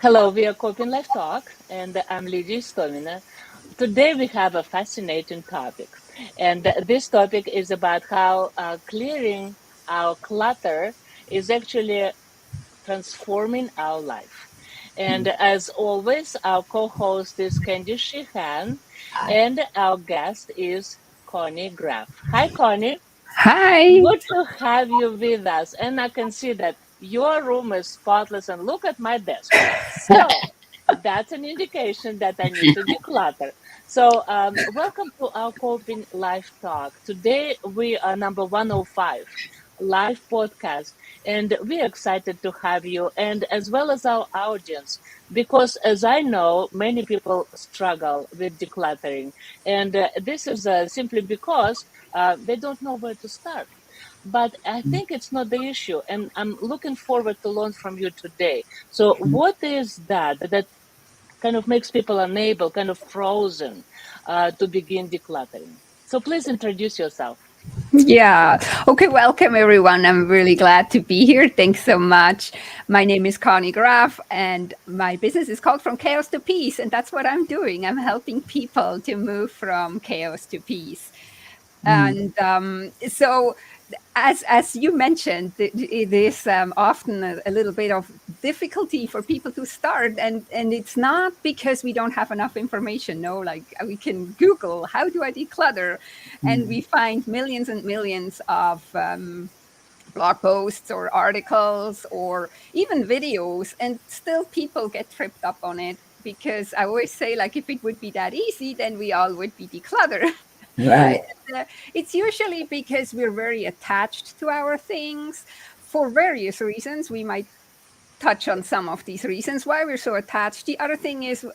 Hello, we are Coping Life Talk, and I'm Lydia Stomina. Today we have a fascinating topic, and this topic is about how clearing our clutter is actually transforming our life. And as always, our co-host is Candy Sheehan, and our guest is Connie Graff. Hi, Connie. Hi. Good to have you with us. And I can see that your room is spotless. And look at my desk. So that's an indication that I need to declutter. So, welcome to our Coping Live Talk. Today we are number 105 live podcast, and we're excited to have you and as well as our audience because, as I know, many people struggle with decluttering, and this is simply because they don't know where to start. But I think it's not the issue, and I'm looking forward to learn from you today. So, what is that kind of makes people unable, kind of frozen, to begin decluttering? So, please introduce yourself. Yeah. Okay, welcome everyone. I'm really glad to be here. Thanks so much. My name is Conny Graff and my business is called From Chaos to Peace. And that's what I'm doing. I'm helping people to move from chaos to peace. And so, as you mentioned, it is often a little bit of difficulty for people to start, and it's not because we don't have enough information. No, like we can Google how do I declutter, and we find millions and millions of blog posts or articles or even videos, and still people get tripped up on it because I always say, like, if it would be that easy, then we all would be decluttered. Right. It's usually because we're very attached to our things for various reasons. We might touch on some of these reasons why we're so attached. The other thing is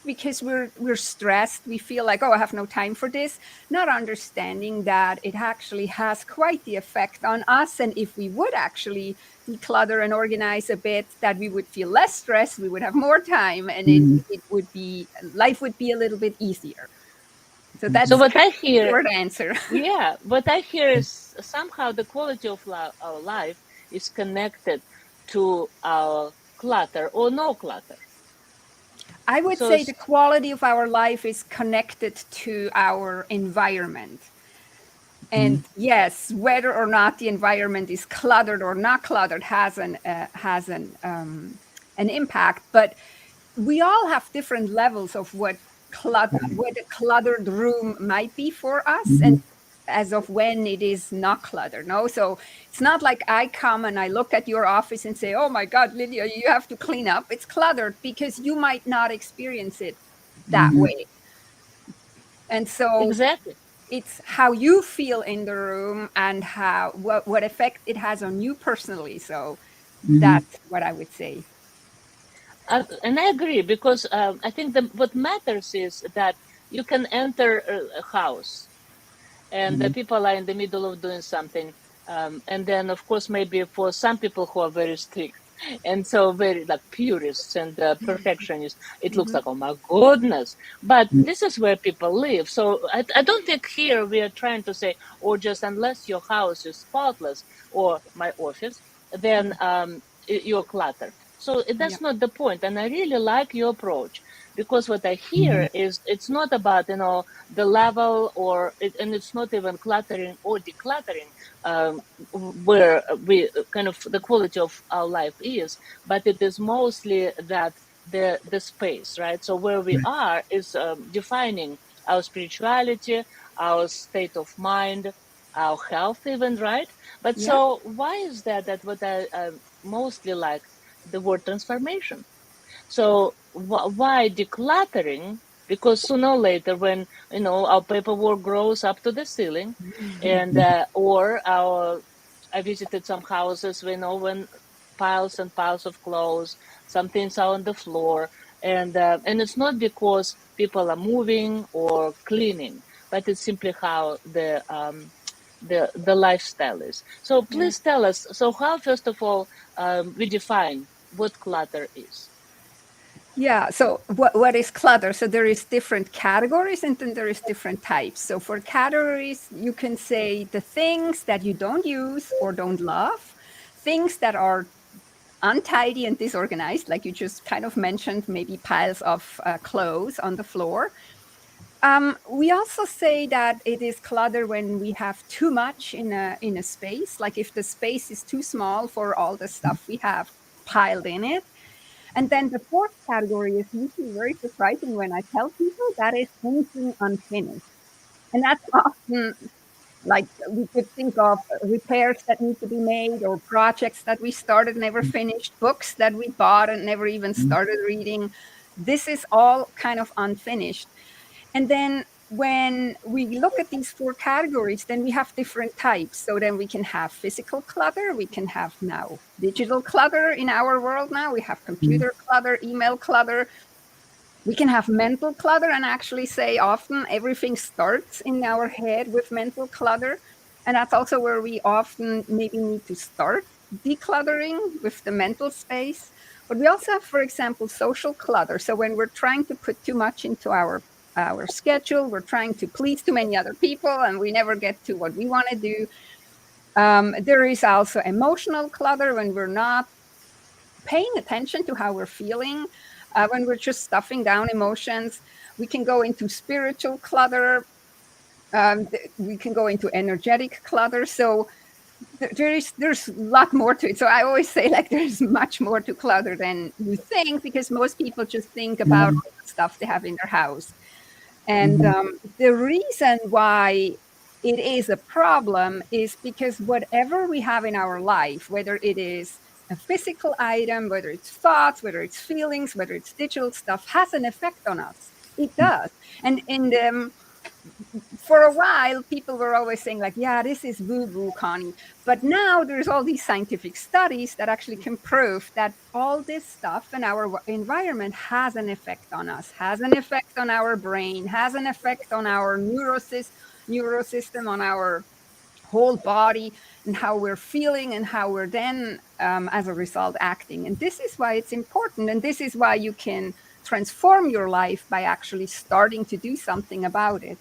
because we're stressed. We feel like, oh, I have no time for this, not understanding that it actually has quite the effect on us. And if we would actually declutter and organize a bit, that we would feel less stressed, we would have more time, and it would be life would be a little bit easier. So So, that's what kind I of the hear short answer. Yeah, what I hear is somehow the quality of our life is connected to our clutter or no clutter. I would So, say the quality of our life is connected to our environment. And yes, whether or not the environment is cluttered or not cluttered has an impact. But we all have different levels of what a cluttered room might be for us, and as of when it is not cluttered. No, so it's not like I come and I look at your office and say, "Oh my God, Lydia, you have to clean up." It's cluttered because you might not experience it that way, and so exactly. it's how you feel in the room and how what effect it has on you personally. So that's what I would say. And I agree because I think what matters is that you can enter a house and the people are in the middle of doing something. And then, of course, maybe for some people who are very strict and so very like purists and perfectionists, it looks Hmm. like, oh my goodness. But this is where people live. So I don't think here we are trying to say, or just unless your house is spotless or my office, then you're cluttered. So Yeah. that's not the point. And I really like your approach because what I hear is it's not about, the level and it's not even cluttering or decluttering where we kind of the quality of our life is, but it is mostly that the space, right? So where we are is defining our spirituality, our state of mind, our health even, right? But Yeah. so why is that what I mostly like the word transformation? So why decluttering? Because sooner or later, when our paperwork grows up to the ceiling, and or our I visited some houses, when piles and piles of clothes, some things are on the floor, and it's not because people are moving or cleaning, but it's simply how the lifestyle is. So Yeah. please tell us. So how, first of all, we define what clutter is? Yeah. So what is clutter? So there is different categories and then there is different types. So for categories, you can say the things that you don't use or don't love, things that are untidy and disorganized, like you just kind of mentioned, maybe piles of clothes on the floor. We also say that it is clutter when we have too much in a space, like if the space is too small for all the stuff we have piled in it. And then the fourth category is usually very surprising when I tell people that is anything unfinished. And that's often like we could think of repairs that need to be made or projects that we started, never finished, books that we bought and never even started reading. This is all kind of unfinished. And then when we look at these four categories, then we have different types. So then we can have physical clutter, we can have now digital clutter in our world now, we have computer clutter, email clutter, we can have mental clutter, and actually say often everything starts in our head with mental clutter. And that's also where we often maybe need to start decluttering with the mental space. But we also have, for example, social clutter. So when we're trying to put too much into our schedule, we're trying to please too many other people, and we never get to what we want to do. There is also emotional clutter when we're not paying attention to how we're feeling, when we're just stuffing down emotions. We can go into spiritual clutter. We can go into energetic clutter. So there's a lot more to it. So I always say like there's much more to clutter than you think, because most people just think about all the stuff they have in their house. And the reason why it is a problem is because whatever we have in our life, whether it is a physical item, whether it's thoughts, whether it's feelings, whether it's digital stuff, has an effect on us. It does. And for a while, people were always saying like, yeah, this is woo-woo, Connie. But now there's all these scientific studies that actually can prove that all this stuff in our environment has an effect on us, has an effect on our brain, has an effect on our neurosystem, on our whole body, and how we're feeling and how we're then, as a result, acting. And this is why it's important. And this is why you can transform your life by actually starting to do something about it.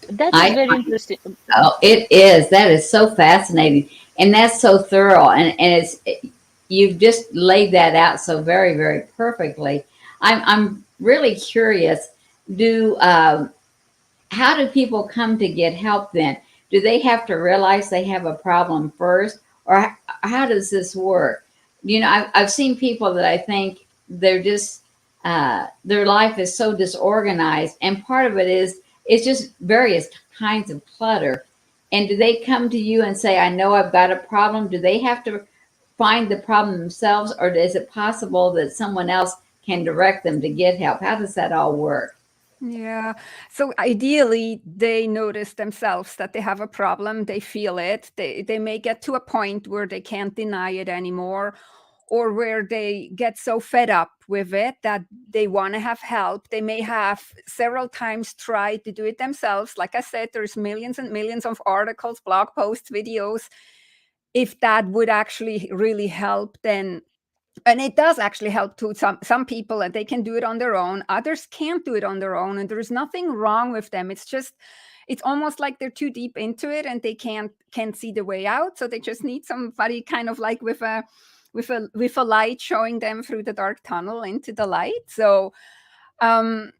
That is I very interesting. Oh, it is. That is so fascinating, and that's so thorough, and you've just laid that out so very very perfectly. I'm really curious. Do How do people come to get help then? Do they have to realize they have a problem first, or how does this work? I've seen people that I think they're just their life is so disorganized, and part of it is it's just various kinds of clutter. And do they come to you and say, "I know I've got a problem"? Do they have to find the problem themselves, or is it possible that someone else can direct them to get help? How does that all work? Yeah. So ideally, they notice themselves that they have a problem. They feel it. They may get to a point where they can't deny it anymore, or where they get so fed up with it that they want to have help. They may have several times tried to do it themselves. Like I said, there's millions and millions of articles, blog posts, videos. If that would actually really help, then, and it does actually help to some people, and they can do it on their own. Others can't do it on their own, and there's nothing wrong with them. It's just, it's almost like they're too deep into it and they can't see the way out. So they just need somebody kind of like with a light showing them through the dark tunnel into the light. So um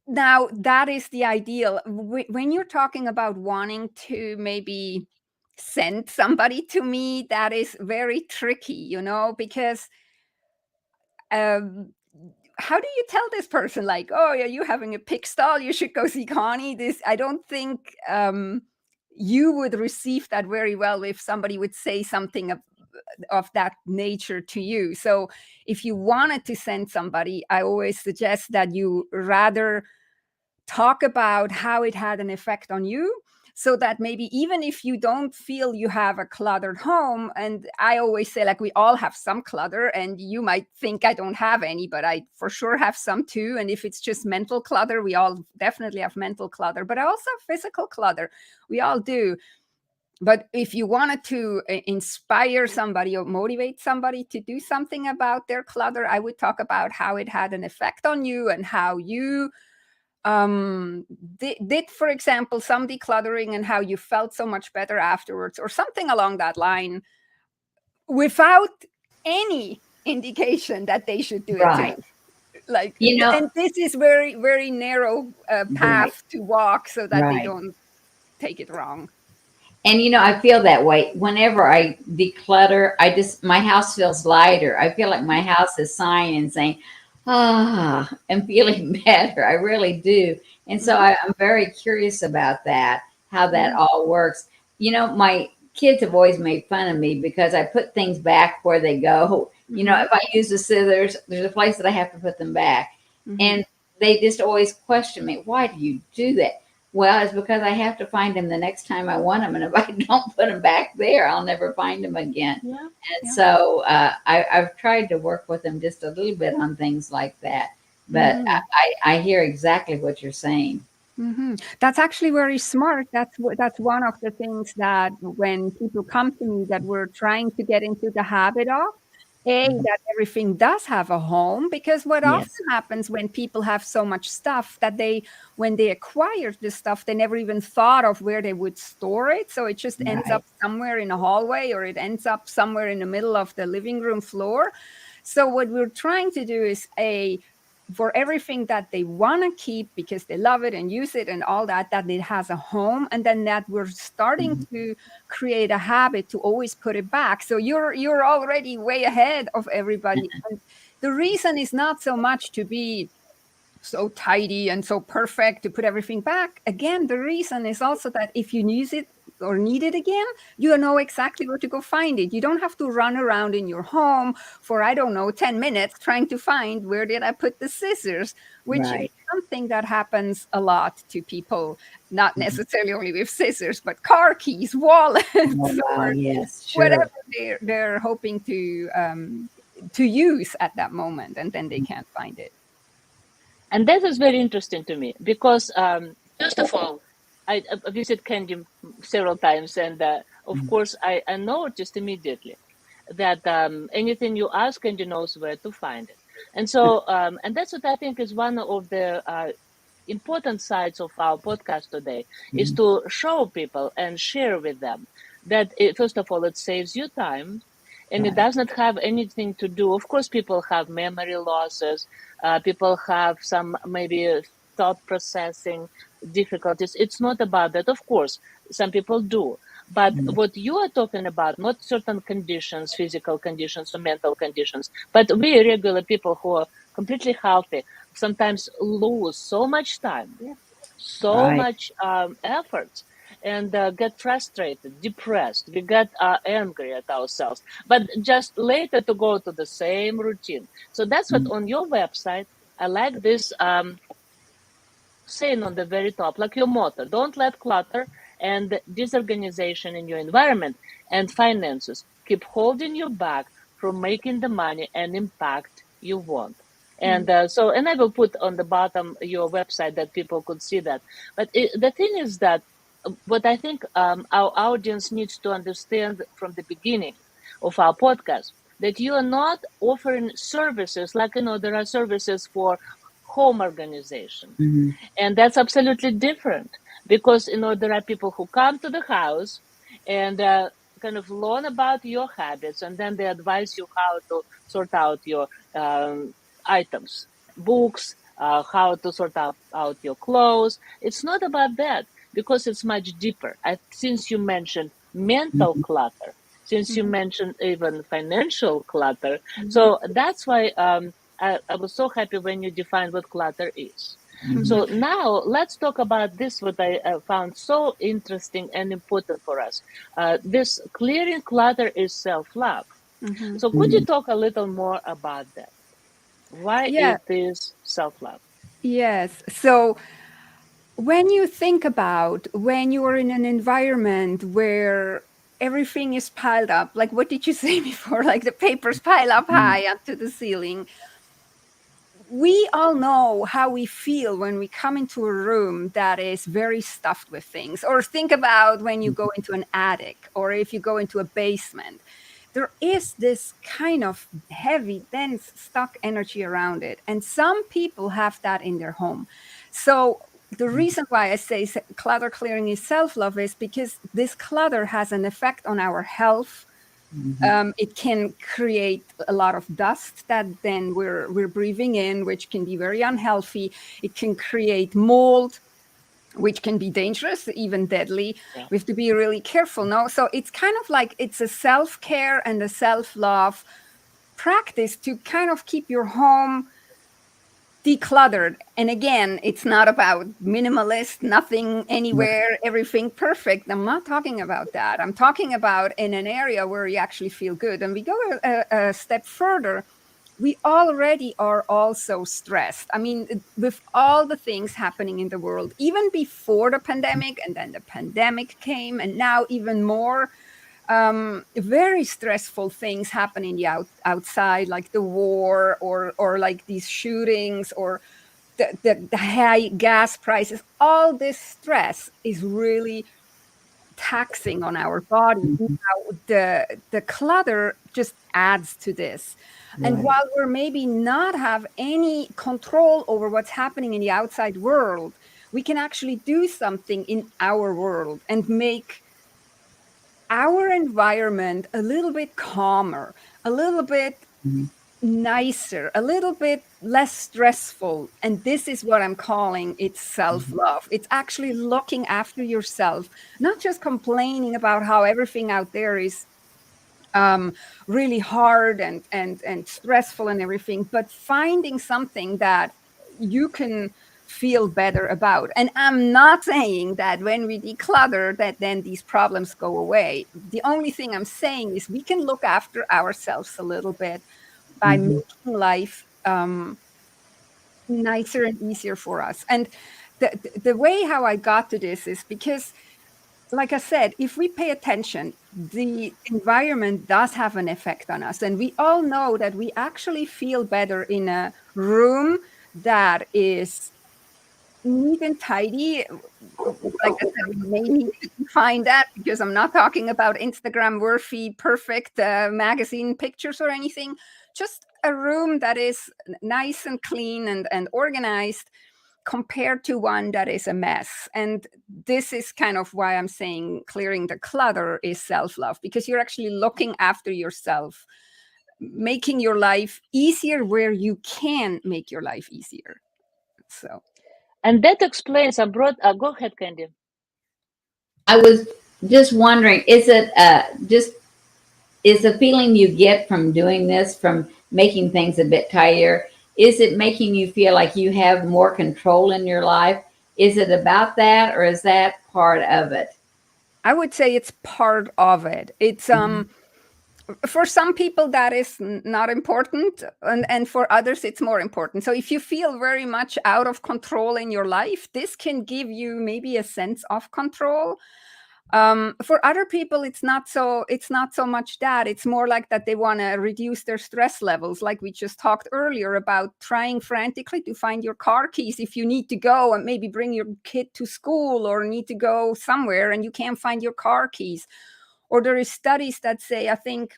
now that is the ideal. When you're talking about wanting to maybe send somebody to me, that is very tricky, because um how do you tell this person like, oh yeah, you having a pig stall, you should go see Connie? This, I don't think you would receive that very well if somebody would say something of that nature to you. So if you wanted to send somebody, I always suggest that you rather talk about how it had an effect on you, so that maybe even if you don't feel you have a cluttered home, and I always say like we all have some clutter, and you might think I don't have any, but I for sure have some too. And if it's just mental clutter, we all definitely have mental clutter, but I also have physical clutter. We all do. But if you wanted to inspire somebody or motivate somebody to do something about their clutter, I would talk about how it had an effect on you, and how you did, for example, some decluttering, and how you felt so much better afterwards, or something along that line. without any indication that they should do it too. Right. Like, You know, and this is very, very narrow right, path to walk so that they right. don't take it wrong. And I feel that way whenever I declutter. My house feels lighter. I feel like my house is sighing and saying, "Ah, I'm feeling better." I really do. And so Mhm, I'm very curious about that, how that mhm, all works. My kids have always made fun of me because I put things back where they go. mhm, If I use the scissors, there's a place that I have to put them back. mhm. And they just always question me, "Why do you do that?" Well, it's because I have to find them the next time I want them, and if I don't put them back there, I'll never find them again. Yeah, And yeah. so I've tried to work with them just a little bit on things like that. But Mhm. I hear exactly what you're saying. That's actually very smart. That's one of the things that when people come to me that we're trying to get into the habit of, Mhm. that everything does have a home, because what Yes, often happens when people have so much stuff that when they acquire this stuff, they never even thought of where they would store it. So it just ends up right. somewhere in a hallway, or it ends up somewhere in the middle of the living room floor. So what we're trying to do is for everything that they want to keep because they love it and use it and all that, that it has a home, and then that we're starting Mhm. to create a habit to always put it back. So you're already way ahead of everybody. And the reason is not so much to be so tidy and so perfect to put everything back. Again, the reason is also that if you use it or need it again, you know exactly where to go find it. You don't have to run around in your home for, I don't know, 10 minutes trying to find where did I put the scissors, which is Right. something that happens a lot to people, not Mhm. necessarily only with scissors, but car keys, wallets, Oh, wow. or Yes, whatever sure. they're hoping to use at that moment, and then they can't find it. And that is very interesting to me because, first of all, I visit Candy several times, and of Mhm. course, I noticed immediately that anything you ask, Candy knows where to find it. And so, and that's what I think is one of the important sides of our podcast today, is Mhm. to show people and share with them that first of all, it saves you time, and it Right. does not have anything to do. Of course, people have memory losses, people have some maybe thought processing difficulties. It's not about that. Of course, some people do. But Mhm. what you are talking about, not certain conditions, physical conditions or mental conditions, but we regular people who are completely healthy sometimes lose so much time, so Right. much effort, and get frustrated, depressed. We get angry at ourselves, but just later to go to the same routine. So that's what Mhm. on your website. I like this saying on the very top, like your motto: don't let clutter and disorganization in your environment and finances keep holding you back from making the money and impact you want. And and I will put on the bottom your website that people could see that. But the thing is that what I think our audience needs to understand from the beginning of our podcast, that you are not offering services like, there are services for home organization, Mhm. and that's absolutely different, because there are people who come to the house and kind of learn about your habits, and then they advise you how to sort out your items, books, how to out your clothes. It's not about that, because it's much deeper. Since you mentioned mental Mhm. clutter, since you Mhm, mentioned even financial clutter, mhm, so that's why I was so happy when you defined what clutter is. Mhm. mhm, So now let's talk about this, what I found so interesting and important for us. This clearing clutter is self love. mhm. So could you Mhm. talk a little more about that? Why Yeah, it is self love? yes. So when you think about when you are in an environment where everything is piled up, like what did you say before? Like the papers pile up Mhm. high up to the ceiling. We all know how we feel when we come into a room that is very stuffed with things. Or think about when you go into an attic or if you go into a basement. There is this kind of heavy, dense, stuck energy around it. And some people have that in their home. So the reason why I say clutter clearing is self love is because this clutter has an effect on our health, It can create a lot of dust that then we're breathing in, which can be very unhealthy. It can create mold, which can be dangerous, even deadly. Yeah. We have to be really careful. No, so it's kind of like it's a self-care and a self-love practice to kind of keep your home decluttered. And again, it's not about minimalist, nothing anywhere, everything perfect. I'm not talking about that. I'm talking about in an area where you actually feel good. And we go a step further. We already are also stressed. I mean, with all the things happening in the world, even before the pandemic, and then the pandemic came, and now even more very stressful things happening outside, like the war or like these shootings or the high gas prices. All this stress is really taxing on our body. Now, the clutter just adds to this. And Right. while we're maybe not have any control over what's happening in the outside world, we can actually do something in our world and make our environment a little bit calmer, a little bit nicer, a little bit less stressful. And this is what I'm calling it's self-love. It's actually looking after yourself, not just complaining about how everything out there is really hard and stressful and everything, but finding something that you can feel better about. And I'm not saying that when we declutter that then these problems go away. The only thing I'm saying is we can look after ourselves a little bit by making life nicer and easier for us. And the way how I got to this is because, like I said, if we pay attention, the environment does have an effect on us. And we all know that we actually feel better in a room that is neat and tidy. Like I said, we may need to define that because I'm not talking about Instagram worthy, perfect magazine pictures or anything. Just a room that is nice and clean and organized compared to one that is a mess. And this is kind of why I'm saying clearing the clutter is self-love, because you're actually looking after yourself, making your life easier where you can make your life easier. So And that explains, I brought, go ahead, Candy. I was just wondering, is it just is the feeling you get from doing this, from making things a bit tighter, is it making you feel like you have more control in your life? Is it about that, or is that part of it? I would say it's part of it. It's for some people that is not important, and for others it's more important. So if you feel very much out of control in your life, this can give you maybe a sense of control. For other people it's not so much that. It's more like that they want to reduce their stress levels, like we just talked earlier about trying frantically to find your car keys if you need to go and maybe bring your kid to school or need to go somewhere and you can't find your car keys. Or there is studies that say, I think,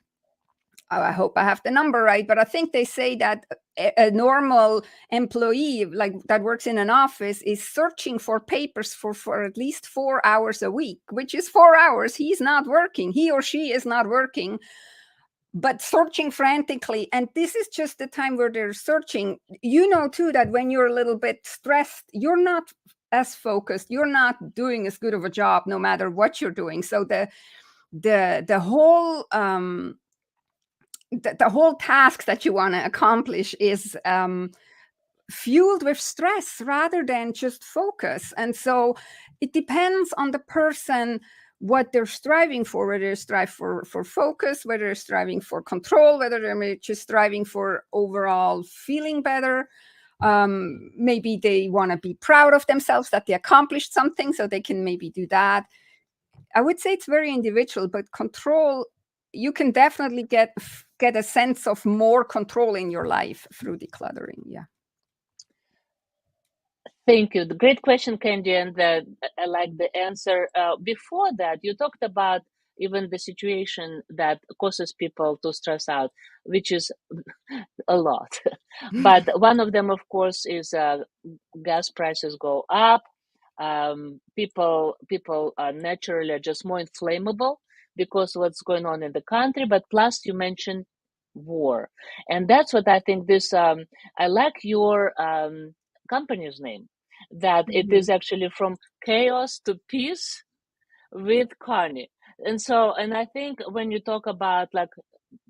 I hope I have the number right, but I think they say that a normal employee like that works in an office is searching for papers for at least 4 hours a week, which is 4 hours he's not working, he or she is not working, but searching frantically. And this is just the time where they're searching. You know too that when you're a little bit stressed, you're not as focused, you're not doing as good of a job no matter what you're doing. So the whole the whole task that you want to accomplish is fueled with stress rather than just focus. And so it depends on the person what they're striving for, whether they strive for focus, whether they're striving for control, whether they're just striving for overall feeling better. Maybe they want to be proud of themselves that they accomplished something, so they can maybe do that. I would say it's very individual, but control, you can definitely get a sense of more control in your life through decluttering. Yeah. Thank you. The great question, Candy, and I like the answer. Before that, you talked about even the situation that causes people to stress out, which is a lot. But one of them, of course, is gas prices go up. People are naturally just more inflammable. because what's going on in the country, but plus you mentioned war. And that's what I think this, I like your company's name, that it Mm-hmm. is actually from chaos to peace with Conny. And so, and I think when you talk about like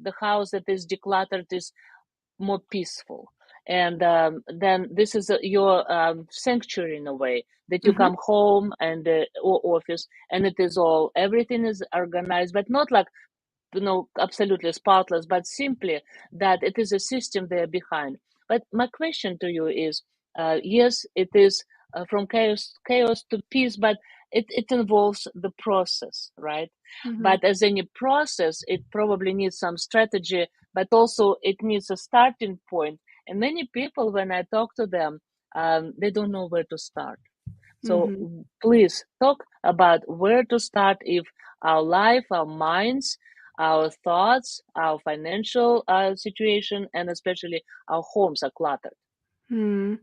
the house that is decluttered is more peaceful. And then this is your sanctuary in a way that you Mm-hmm. come home and or office and it is all everything is organized, but not like absolutely spotless, but simply that it is a system there behind. But my question to you is, yes, it is from chaos to peace, but it involves the process, right? Mm-hmm. But as any process, it probably needs some strategy, but also it needs a starting point. And many people, when I talk to them, they don't know where to start. So Mm-hmm. please talk about where to start if our life, our minds, our thoughts, our financial situation, and especially our homes are cluttered. Hmm.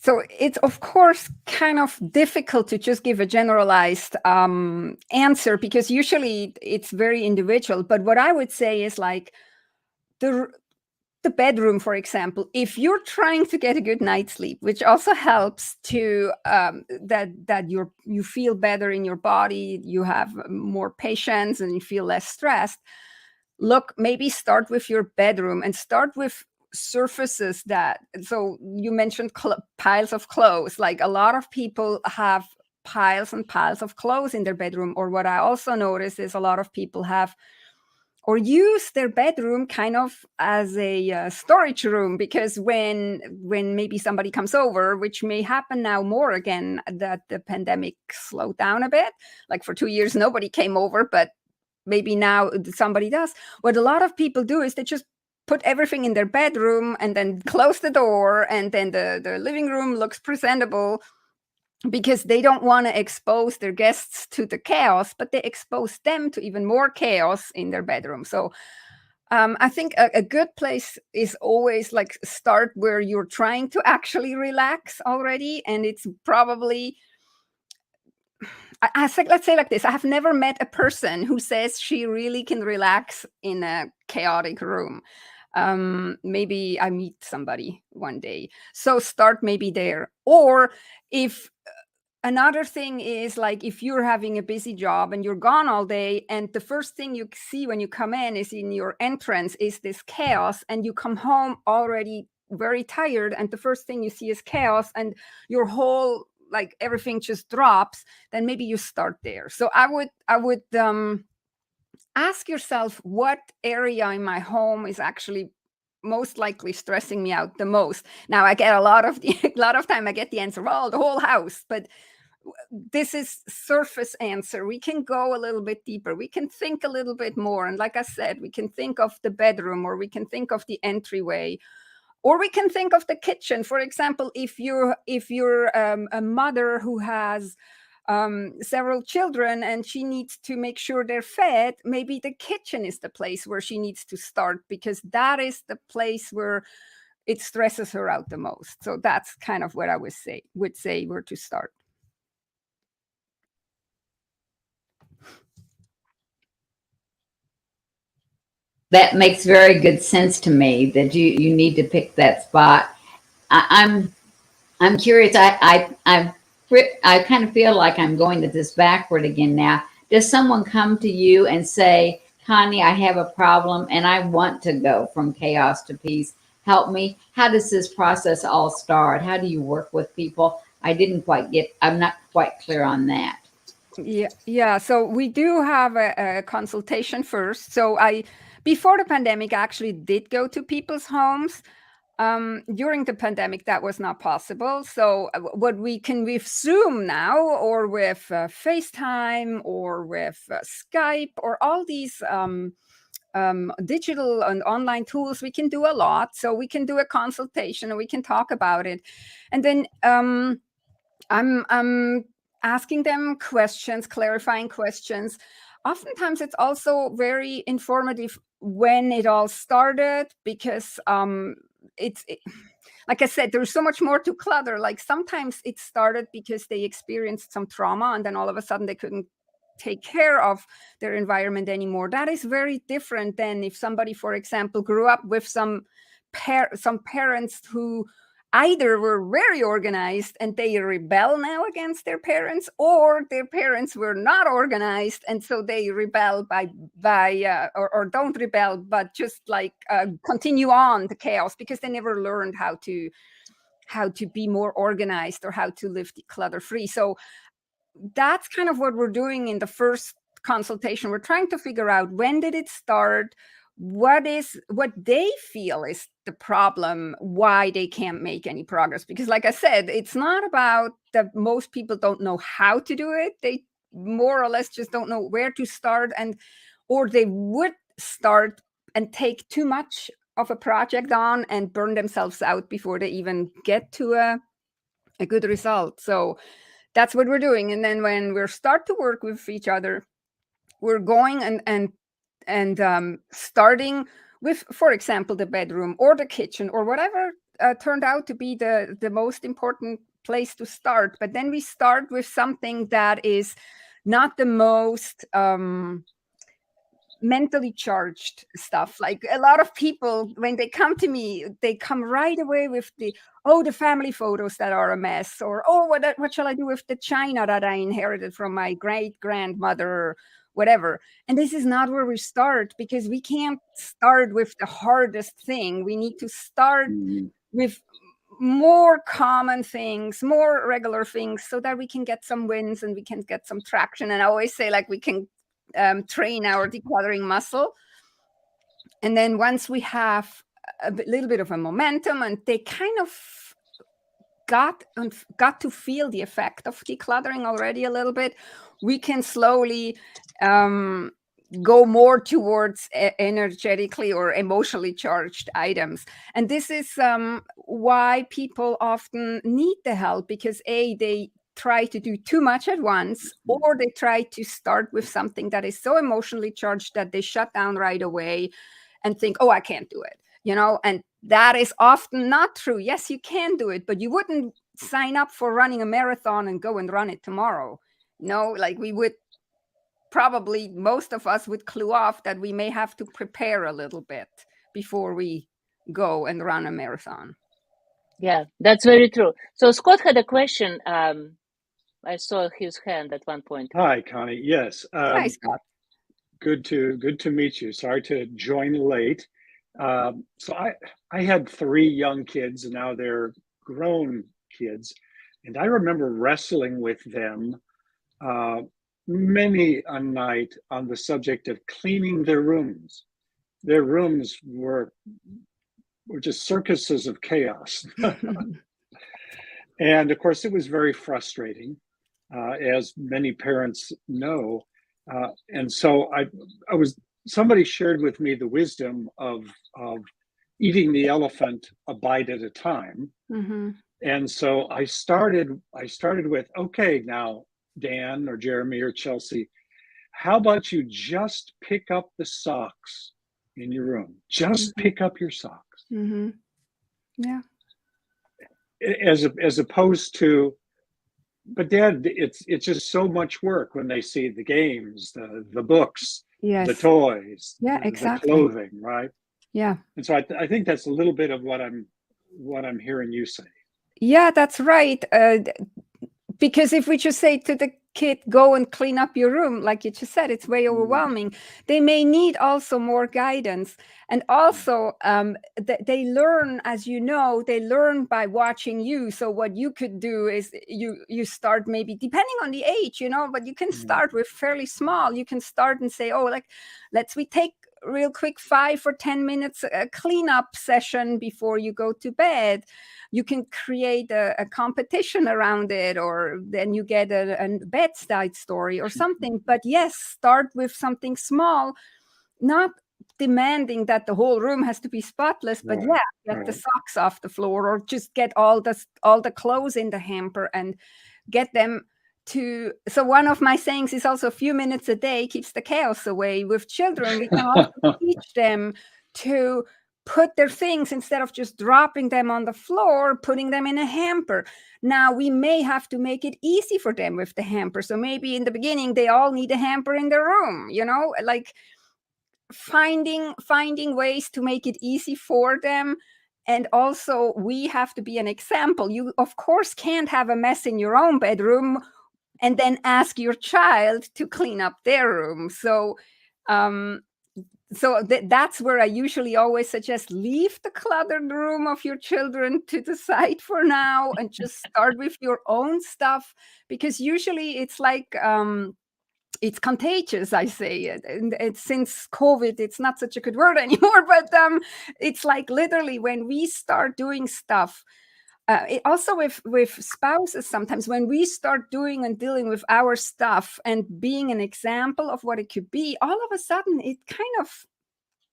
So it's of course kind of difficult to just give a generalized answer because usually it's very individual. But what I would say is like the the bedroom, for example, if you're trying to get a good night's sleep, which also helps to that you feel better in your body, you have more patience, and you feel less stressed. Look, maybe start with your bedroom and start with surfaces that. So you mentioned piles of clothes. Like a lot of people have piles and piles of clothes in their bedroom. Or what I also notice is a lot of people have or use their bedroom kind of as a storage room because when maybe somebody comes over, which may happen now more again that the pandemic slowed down a bit, like for 2 years nobody came over, but maybe now somebody does. What a lot of people do is they just put everything in their bedroom and then close the door, and then the living room looks presentable because they don't want to expose their guests to the chaos, but they expose them to even more chaos in their bedroom. So I think a good place is always like start where you're trying to actually relax already. And it's probably, let's say like this, I have never met a person who says she really can relax in a chaotic room. Maybe I meet somebody one day. So start maybe there. Or if another thing is like if you're having a busy job and you're gone all day and the first thing you see when you come in is in your entrance is this chaos, and you come home already very tired and the first thing you see is chaos and your whole like everything just drops, then maybe you start there. So I would ask yourself what area in my home is actually most likely stressing me out the most. Now I get a lot of a lot of time I get the answer, well, the whole house, but this is surface answer. We can go a little bit deeper. We can think a little bit more. And like I said, we can think of the bedroom, or we can think of the entryway, or we can think of the kitchen. For example, if you're a mother who has several children and she needs to make sure they're fed, maybe the kitchen is the place where she needs to start, because that is the place where it stresses her out the most. So that's kind of what I would say where to start. That makes very good sense to me that you need to pick that spot. I'm curious. I kind of feel like I'm going to this backward again now. Does someone come to you and say, Connie, I have a problem and I want to go from chaos to peace. Help me. How does this process all start? How do you work with people? I'm not quite clear on that. Yeah. So we do have a consultation first. So before the pandemic, I actually did go to people's homes. During the pandemic, that was not possible. So what we can with Zoom now, or with FaceTime, or with Skype, or all these digital and online tools, we can do a lot. So we can do a consultation and we can talk about it, and then I'm asking them questions, clarifying questions. Oftentimes, it's also very informative when it all started, because like I said, there's so much more to clutter. Like sometimes it started because they experienced some trauma, and then all of a sudden they couldn't take care of their environment anymore. That is very different than if somebody, for example, grew up with some parents who either were very organized and they rebel now against their parents, or their parents were not organized and so they rebel or don't rebel, but just like continue on the chaos because they never learned how to be more organized or how to live clutter free. So that's kind of what we're doing in the first consultation. We're trying to figure out, when did it start? What they feel is the problem, why they can't make any progress. Because like I said, it's not about that most people don't know how to do it. They more or less just don't know where to start, or they would start and take too much of a project on and burn themselves out before they even get to a good result. So that's what we're doing. And then when we start to work with each other, we're going and starting with, for example, the bedroom or the kitchen or whatever turned out to be the most important place to start. But then we start with something that is not the most mentally charged stuff. Like a lot of people, when they come to me, they come right away with the family photos that are a mess, or what shall I do with the china that I inherited from my great grandmother, or whatever. And this is not where we start, because we can't start with the hardest thing. We need to start with more common things, more regular things, so that we can get some wins and we can get some traction. And I always say, like, we can train our decluttering muscle. And then once we have a little bit of a momentum and they kind of got to feel the effect of decluttering already a little bit, we can slowly go more towards energetically or emotionally charged items. And this is why people often need the help, because they try to do too much at once, or they try to start with something that is so emotionally charged that they shut down right away and think, oh, I can't do it, and that is often not true. Yes, you can do it, but you wouldn't sign up for running a marathon and go and run it tomorrow. Like we would probably, most of us would clue off that we may have to prepare a little bit before we go and run a marathon. Yeah, that's very true. So Scott had a question. I saw his hand at one point. Hi, Connie. Yes. Hi, Scott. Good to meet you. Sorry to join late. So I had 3 young kids, and now they're grown kids, and I remember wrestling with them many a night on the subject of cleaning their rooms. Their rooms were just circuses of chaos. And of course, it was very frustrating, as many parents know. And so somebody shared with me the wisdom of eating the elephant a bite at a time. Mm-hmm. And so I started with, okay, now, Dan or Jeremy or Chelsea, how about you just pick up the socks in your room? Just pick up your socks. Mm-hmm. Yeah. As opposed to, but Dad, it's just so much work when they see the games, the books, Yes. the toys, exactly. the clothing, right? Yeah. And so I think that's a little bit of what I'm hearing you say. Yeah, that's right. Because if we just say to the kid, go and clean up your room, like you just said, it's way overwhelming. They may need also more guidance. And also they learn, as you know, they learn by watching you. So what you could do is you start, maybe depending on the age, but you can start with fairly small. You can start and say, oh, like, we take real quick 5 or 10 minutes cleanup session before you go to bed. You can create a competition around it, or then you get a bedside story or something. But yes, start with something small, not demanding that the whole room has to be spotless, but get the socks off the floor, or just get all the clothes in the hamper and get them to. So one of my sayings is also, a few minutes a day keeps the chaos away. With children, we can also teach them to put their things, instead of just dropping them on the floor, putting them in a hamper. Now we may have to make it easy for them with the hamper. So maybe in the beginning they all need a hamper in their room, like finding ways to make it easy for them. And also we have to be an example. You of course can't have a mess in your own bedroom and then ask your child to clean up their room. So that's where I usually always suggest, leave the cluttered room of your children to the side for now and just start with your own stuff, because usually it's like it's contagious, I say. And since COVID, it's not such a good word anymore, but it's like literally when we start doing stuff, also with spouses, sometimes when we start doing and dealing with our stuff and being an example of what it could be, all of a sudden it kind of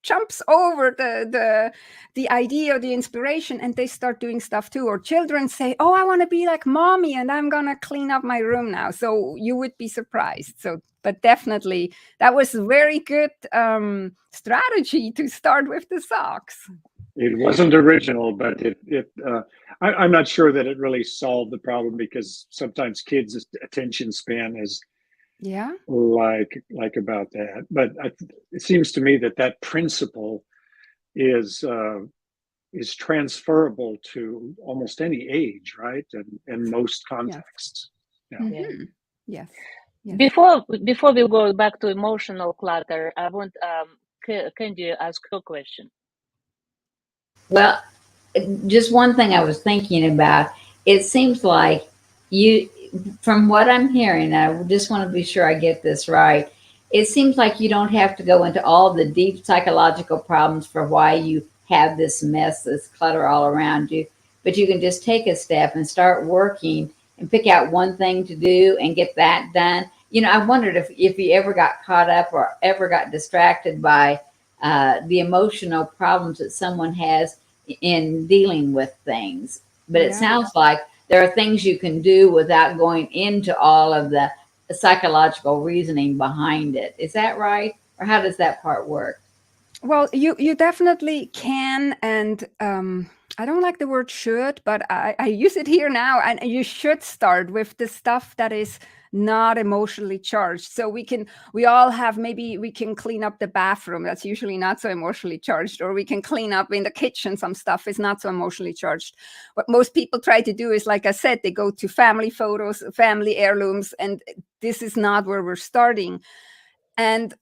jumps over the idea or the inspiration, and they start doing stuff too. Or children say, oh, I want to be like mommy and I'm gonna clean up my room now. So you would be surprised. So but definitely that was a very good strategy to start with the socks. It wasn't original, but I'm not sure that it really solved the problem, because sometimes kids' attention span is like about that. But it seems to me that principle is transferable to almost any age, right? And most contexts. Yeah. Mm-hmm. Yes. Yes. Before we go back to emotional clutter, I want Candy ask her question. Well, just one thing I was thinking about, it seems like you, from what I'm hearing, I just want to be sure I get this right. It seems like you don't have to go into all the deep psychological problems for why you have this mess, this clutter all around you, but you can just take a step and start working and pick out one thing to do and get that done. I wondered if you ever got caught up or ever got distracted by the emotional problems that someone has in dealing with things. But it sounds like there are things you can do without going into all of the psychological reasoning behind it. Is that right? Or how does that part work? Well, you definitely can. And I don't like the word should, but I use it here now. And you should start with the stuff that is not emotionally charged. So we all have, maybe we can clean up the bathroom. That's usually not so emotionally charged. Or we can clean up in the kitchen. Some stuff is not so emotionally charged. What most people try to do is, like I said, they go to family photos, family heirlooms, and this is not where we're starting. And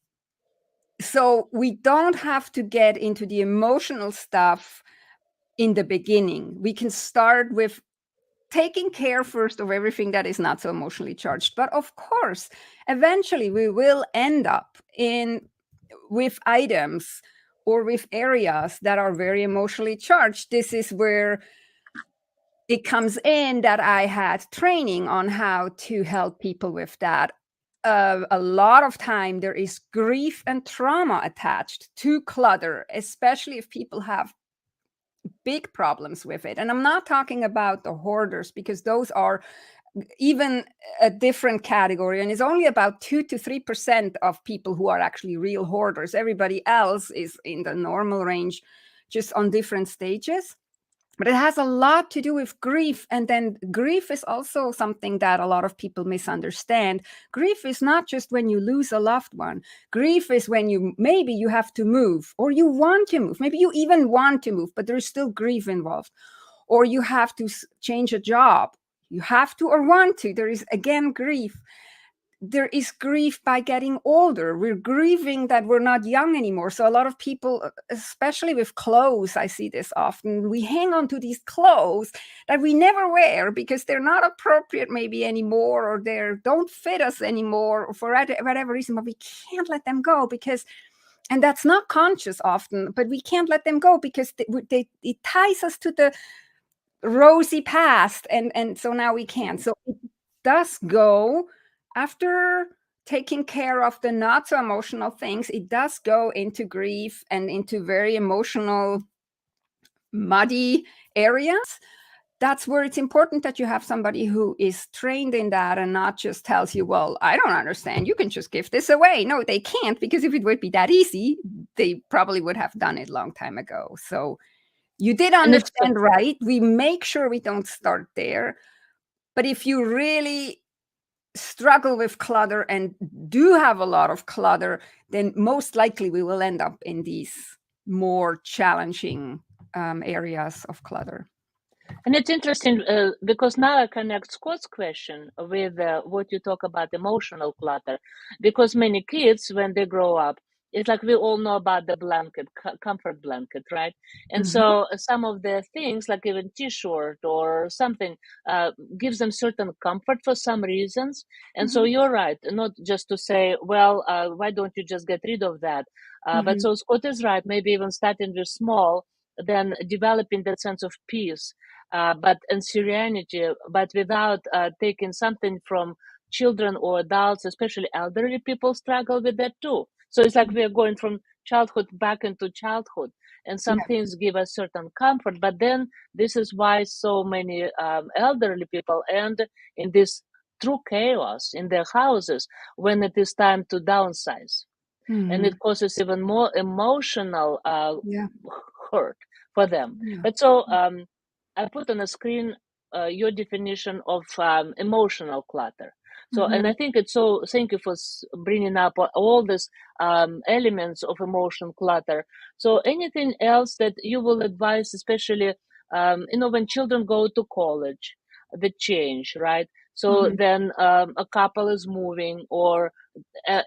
so we don't have to get into the emotional stuff in the beginning. We can start with taking care first of everything that is not so emotionally charged. But of course, eventually we will end up with items or with areas that are very emotionally charged. This is where it comes in that I had training on how to help people with that. A lot of time there is grief and trauma attached to clutter, especially if people have big problems with it. And I'm not talking about the hoarders, because those are even a different category, and it's only about 2 to 3% of people who are actually real hoarders. Everybody else is in the normal range, just on different stages. But it has a lot to do with grief. And then grief is also something that a lot of people misunderstand. Grief is not just when you lose a loved one. Grief is when maybe you have to move, or you want to move. Maybe you even want to move, but there's still grief involved. Or you have to change a job. You have to or want to. There is, again, grief. There is grief by getting older. We're grieving that we're not young anymore. So a lot of people, especially with clothes, I see this often, we hang on to these clothes that we never wear because they're not appropriate maybe anymore, or they don't fit us anymore, or for whatever reason, but we can't let them go because, and that's not conscious often, but we can't let them go because it ties us to the rosy past. And so now we can't. So it does go, after taking care of the not so emotional things, it does go into grief and into very emotional, muddy areas that's where it's important that you have somebody who is trained in that and not just tells you, well, I don't understand, you can just give this away. No, they can't, because if it would be that easy, they probably would have done it a long time ago. So you did And it's understand, right? We make sure we don't start there. But if you really struggle with clutter and do have a lot of clutter, then most likely we will end up in these more challenging areas of clutter. And it's interesting because now I connect Scott's question with what you talk about emotional clutter. Because many kids, when they grow up, it's like we all know about the blanket, comfort blanket, right? And so some of the things, like even T-shirt or something, gives them certain comfort for some reasons. And so you're right, not just to say, well, why don't you just get rid of that? But so Scott is right, maybe even starting with small, then developing that sense of peace, but and serenity, but without taking something from children or adults, especially elderly people struggle with that too. So it's like we are going from childhood back into childhood, and some things give us certain comfort, but then this is why so many elderly people end in this true chaos in their houses when it is time to downsize. And it causes even more emotional hurt for them. But so I put on a screen your definition of emotional clutter. So, and I think it's so, thank you for bringing up all these elements of emotion clutter. So anything else that you will advise, especially, when children go to college, the change, right? So then a couple is moving, or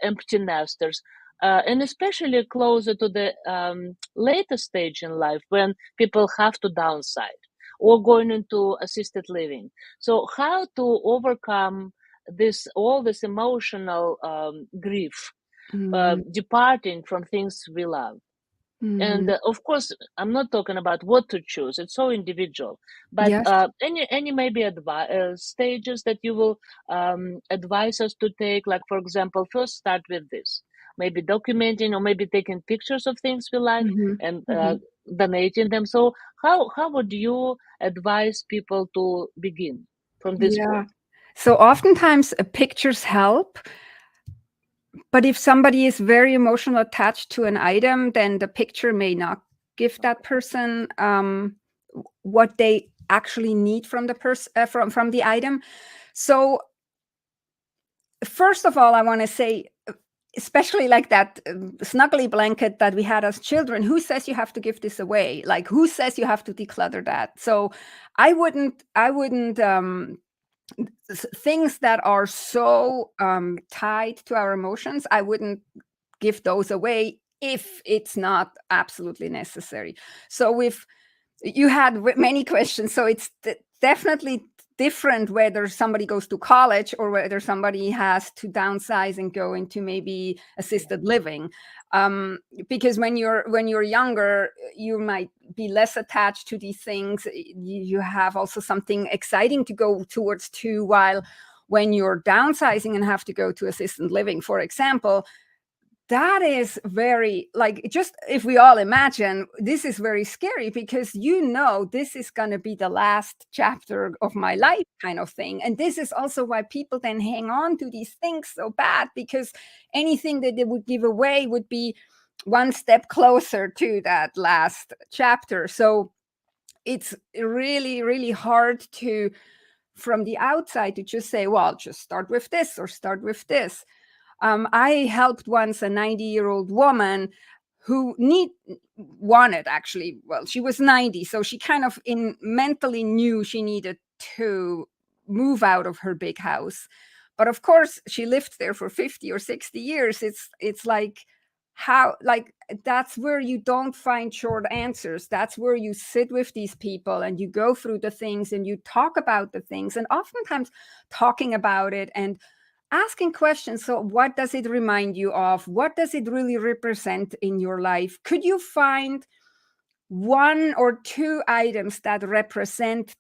empty nesters, and especially closer to the later stage in life when people have to downsize or going into assisted living. So how to overcome all this emotional grief, departing from things we love. And of course, I'm not talking about what to choose. It's so individual. But Yes. any maybe stages that you will advise us to take. Like, for example, first start with this. Maybe documenting, or maybe taking pictures of things we like and donating them. So how would you advise people to begin from this point? So oftentimes pictures help. But if somebody is very emotional attached to an item, then the picture may not give that person what they actually need from the from the item. So first of all, I want to say, especially like that snuggly blanket that we had as children, who says you have to give this away? Like, who says you have to declutter that? So I wouldn't things that are so tied to our emotions, I wouldn't give those away if it's not absolutely necessary. So you had many questions, so it's definitely different whether somebody goes to college or whether somebody has to downsize and go into maybe assisted living, because when you're younger, you might be less attached to these things. You have also something exciting to go towards too, while when you're downsizing and have to go to assisted living, for example, that is very, like, just if we all imagine, this is very scary, because this is going to be the last chapter of my life, kind of thing. And this is also why people then hang on to these things so bad, because anything that they would give away would be one step closer to that last chapter. So it's really, really hard to, from the outside, to just say, well, just start with this or start with this. I helped once a 90-year-old woman who wanted, actually, well, she was 90, so she kind of mentally knew she needed to move out of her big house. But of course, she lived there for 50 or 60 years. It's like, that's where you don't find short answers. That's where you sit with these people and you go through the things and you talk about the things, and oftentimes talking about it and asking questions. So what does it remind you of? What does it really represent in your life? Could you find one or two items that represent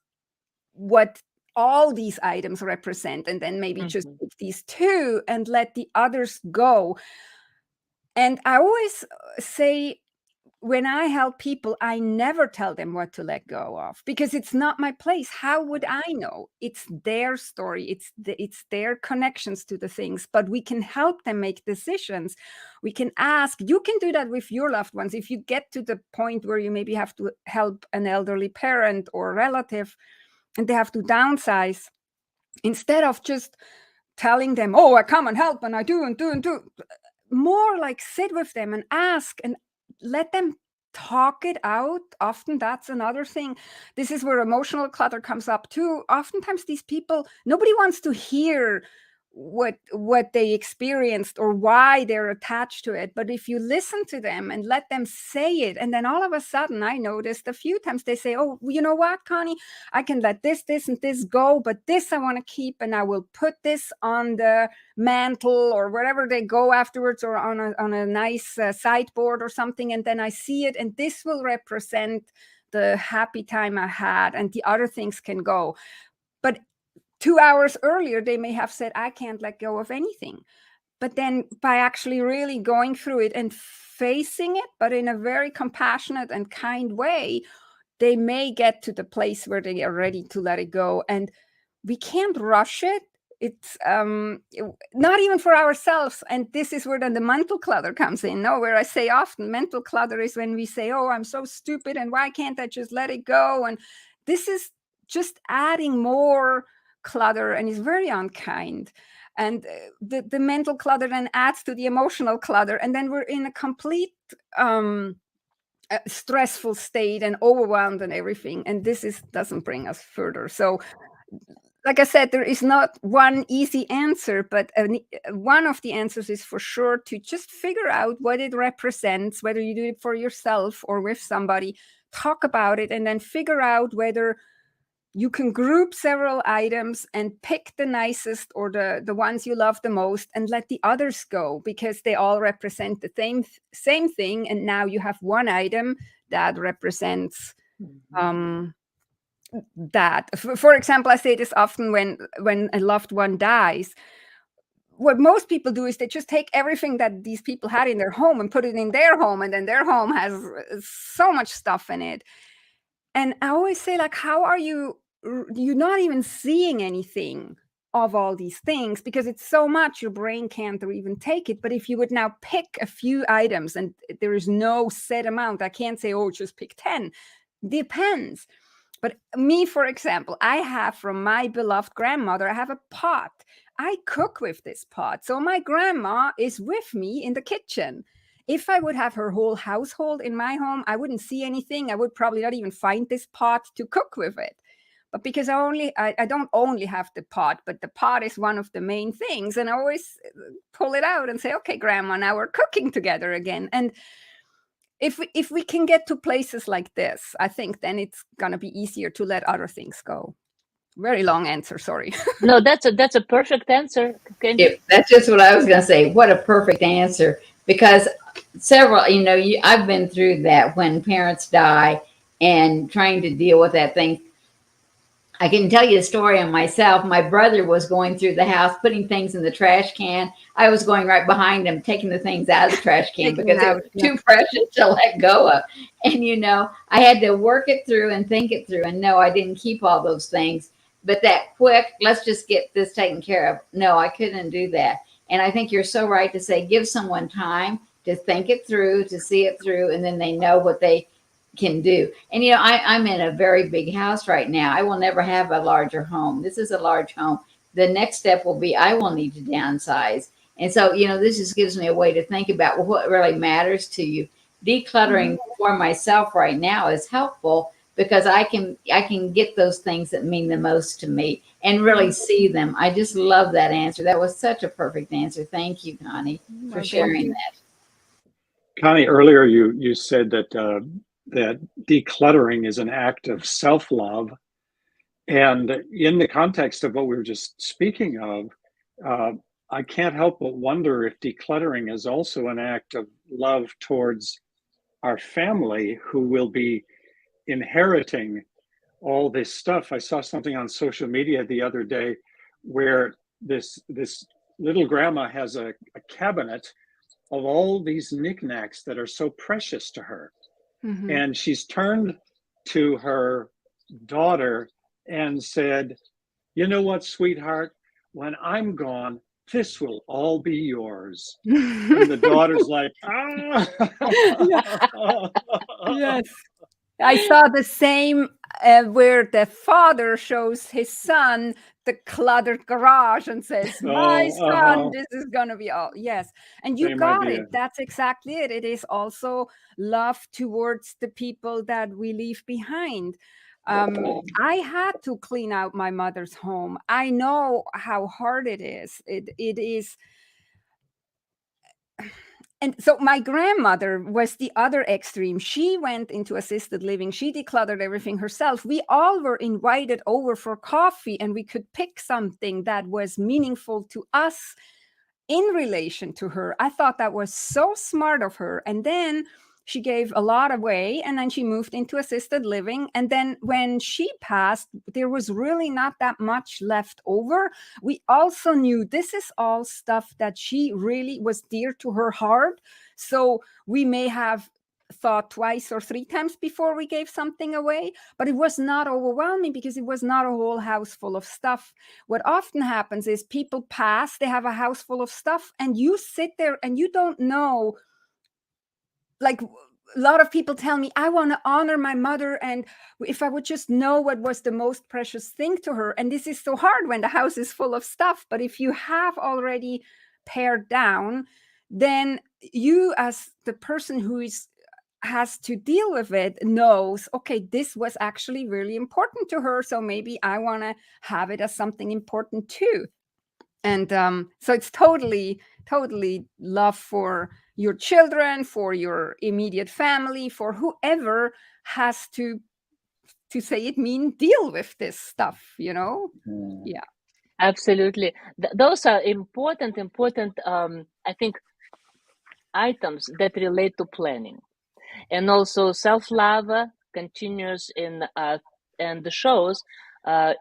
what all these items represent, and then maybe just pick these two and let the others go? And I always say, when I help people, I never tell them what to let go of, because it's not my place. How would I know? It's their story. It's their connections to the things, but we can help them make decisions. We can ask. You can do that with your loved ones. If you get to the point where you maybe have to help an elderly parent or relative and they have to downsize, instead of just telling them, oh, I come and help and I do and do and do, more like sit with them and ask and let them talk it out. Often that's another thing. This is where emotional clutter comes up too. Oftentimes these people, nobody wants to hear what they experienced or why they're attached to it. But if you listen to them and let them say it, and then all of a sudden, I noticed a few times they say, oh, you know what, Connie, I can let this and this go, but this I want to keep, and I will put this on the mantle or wherever they go afterwards, or on a nice sideboard or something, and then I see it, and this will represent the happy time I had, and the other things can go. But 2 hours earlier, they may have said, I can't let go of anything. But then by actually really going through it and facing it, but in a very compassionate and kind way, they may get to the place where they are ready to let it go. And we can't rush it. It's not even for ourselves. And this is where then the mental clutter comes in. No, where I say often mental clutter is when we say, oh, I'm so stupid, and why can't I just let it go? And this is just adding more clutter and is very unkind. And the mental clutter then adds to the emotional clutter. And then we're in a complete stressful state and overwhelmed and everything. And this doesn't bring us further. So like I said, there is not one easy answer, but one of the answers is for sure to just figure out what it represents, whether you do it for yourself or with somebody, talk about it, and then figure out whether you can group several items and pick the nicest or the ones you love the most and let the others go, because they all represent the same thing. And now you have one item that represents that. For example, I say this often when a loved one dies. What most people do is they just take everything that these people had in their home and put it in their home, and then their home has so much stuff in it. And I always say, like, how are you're not even seeing anything of all these things, because it's so much your brain can't even take it. But if you would now pick a few items, and there is no set amount, I can't say, oh, just pick 10. Depends. But me, for example, I have from my beloved grandmother, I have a pot. I cook with this pot. So my grandma is with me in the kitchen. If I would have her whole household in my home, I wouldn't see anything. I would probably not even find this pot to cook with it. But because I don't only have the pot, but the pot is one of the main things. And I always pull it out and say, okay, Grandma, now we're cooking together again. And if we can get to places like this, I think then it's going to be easier to let other things go. Very long answer, sorry. No, that's a perfect answer. That's just what I was going to say. What a perfect answer. Because several, I've been through that when parents die and trying to deal with that thing. I can tell you a story on myself. My brother was going through the house, putting things in the trash can. I was going right behind him, taking the things out of the trash can because it was too precious to let go of. And, I had to work it through and think it through. And no, I didn't keep all those things. But that quick, let's just get this taken care of. No, I couldn't do that. And I think you're so right to say, give someone time to think it through, to see it through, and then they know what they can do. And I'm in a very big house right now. I will never have a larger home. This is a large home. The next step will be I will need to downsize. And so, this just gives me a way to think about what really matters to you. Decluttering for myself right now is helpful because I can get those things that mean the most to me and really see them. I just love that answer. That was such a perfect answer. Thank you, Connie, for sharing that. Connie, earlier you said that that decluttering is an act of self-love. And in the context of what we were just speaking of, I can't help but wonder if decluttering is also an act of love towards our family who will be inheriting all this stuff. I saw something on social media the other day where this little grandma has a cabinet of all these knickknacks that are so precious to her. And she's turned to her daughter and said, "You know what, sweetheart? When I'm gone, this will all be yours." And the daughter's like, "Ah." Yeah. Yes. I saw the same where the father shows his son the cluttered garage and says, "My son, Oh, this is going to be all." Yes. And you same got idea. it. That's exactly it. It is also love towards the people that we leave behind. I had to clean out my mother's home. I know how hard it is. It is. And so my grandmother was the other extreme. She went into assisted living. She decluttered everything herself. We all were invited over for coffee, and we could pick something that was meaningful to us in relation to her. I thought that was so smart of her. And then she gave a lot away, and then she moved into assisted living. And then when she passed, there was really not that much left over. We also knew this is all stuff that she really was dear to her heart. So we may have thought twice or three times before we gave something away, but it was not overwhelming because it was not a whole house full of stuff. What often happens is people pass, they have a house full of stuff, and you sit there and you don't know. Like, a lot of people tell me, I want to honor my mother, and if I would just know what was the most precious thing to her. And this is so hard when the house is full of stuff. But if you have already pared down, then you, as the person who has to deal with it, knows, okay, this was actually really important to her, so maybe I want to have it as something important too. And so it's totally love for your children, for your immediate family, for whoever has to say it, mean deal with this stuff, yeah. Absolutely. Those are important, I think, items that relate to planning. And also self-love continues in and shows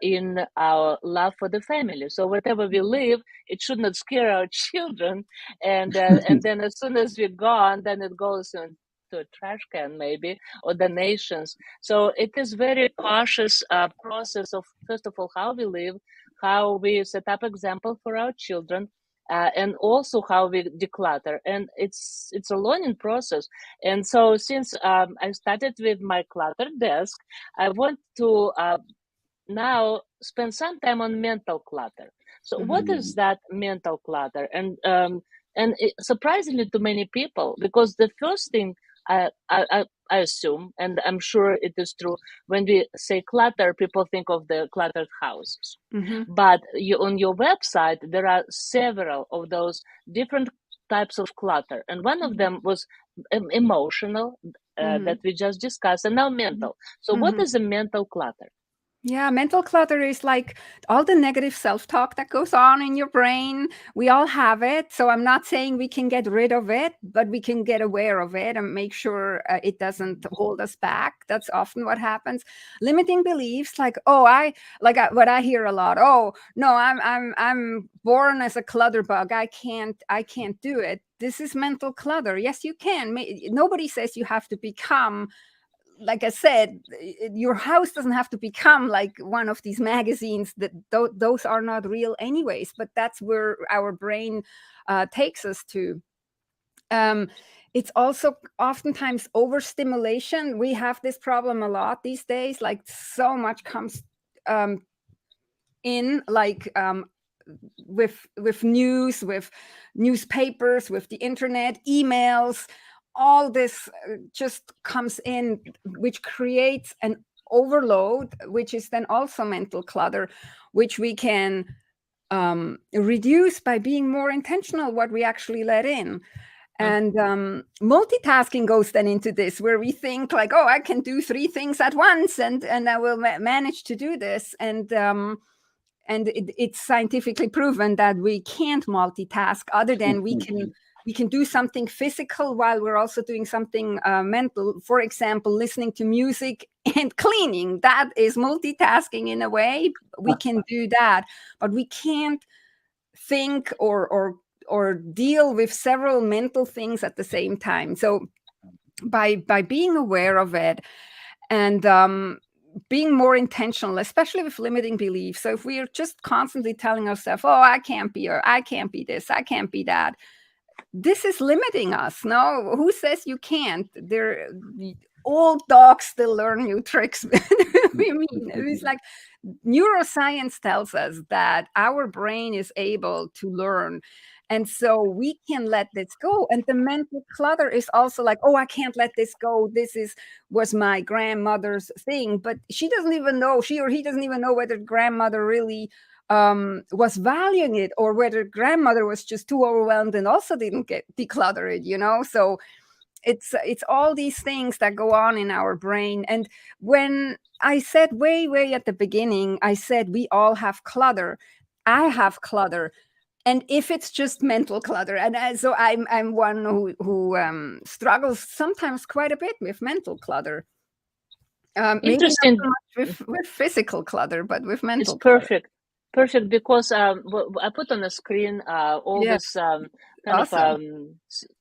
in our love for the family. So whatever we live, it should not scare our children, and then as soon as we're gone, then it goes into a trash can maybe, or donations. So it is very cautious process of, first of all, how we live, how we set up example for our children, and also how we declutter. And it's a learning process. And so since I started with my clutter desk, I want to now spend some time on mental clutter. So what is that mental clutter? And surprisingly to many people, because the first thing I assume, and I'm sure it is true, when we say clutter, people think of the cluttered houses. But on your website, there are several of those different types of clutter. And one of them was emotional, that we just discussed, and now mental. So what is a mental clutter? Yeah, mental clutter is like all the negative self-talk that goes on in your brain. We all have it. So I'm not saying we can get rid of it, but we can get aware of it and make sure it doesn't hold us back. That's often what happens. Limiting beliefs, like, what I hear a lot. Oh, no, I'm born as a clutter bug. I can't do it. This is mental clutter. Yes, you can. Nobody says you have to become, like I said, your house doesn't have to become like one of these magazines that those are not real anyways, but that's where our brain takes us to. It's also oftentimes overstimulation. We have this problem a lot these days, like so much comes in, like with news, with newspapers, with the internet, emails, all this just comes in, which creates an overload, which is then also mental clutter, which we can reduce by being more intentional what we actually let in. And multitasking goes then into this, where we think like, oh, I can do 3 things at once, and I will manage to do this. And it's scientifically proven that we can't multitask, other than we can do something physical while we're also doing something mental. For example, listening to music and cleaning. That is multitasking in a way. We can do that, but we can't think or deal with several mental things at the same time. So by being aware of it, and being more intentional, especially with limiting beliefs. So if we are just constantly telling ourselves, oh, I can't be, or I can't be this, I can't be that, this is limiting us. No, who says you can't? There, old dogs still learn new tricks. We mean, it's like neuroscience tells us that our brain is able to learn. And so we can let this go. And the mental clutter is also like, oh, I can't let this go. Was my grandmother's thing. But she doesn't even know, she or he doesn't even know whether grandmother really was valuing it, or whether grandmother was just too overwhelmed and also didn't get declutter it, you know? So it's all these things that go on in our brain. And when I said way at the beginning, I said we all have clutter. I have clutter. And if it's just mental clutter, and so I'm one who struggles sometimes quite a bit with mental clutter. Maybe not Interesting. so much with physical clutter, but with mental It's clutter. perfect, because I put on the screen all Yeah. this kind Awesome. of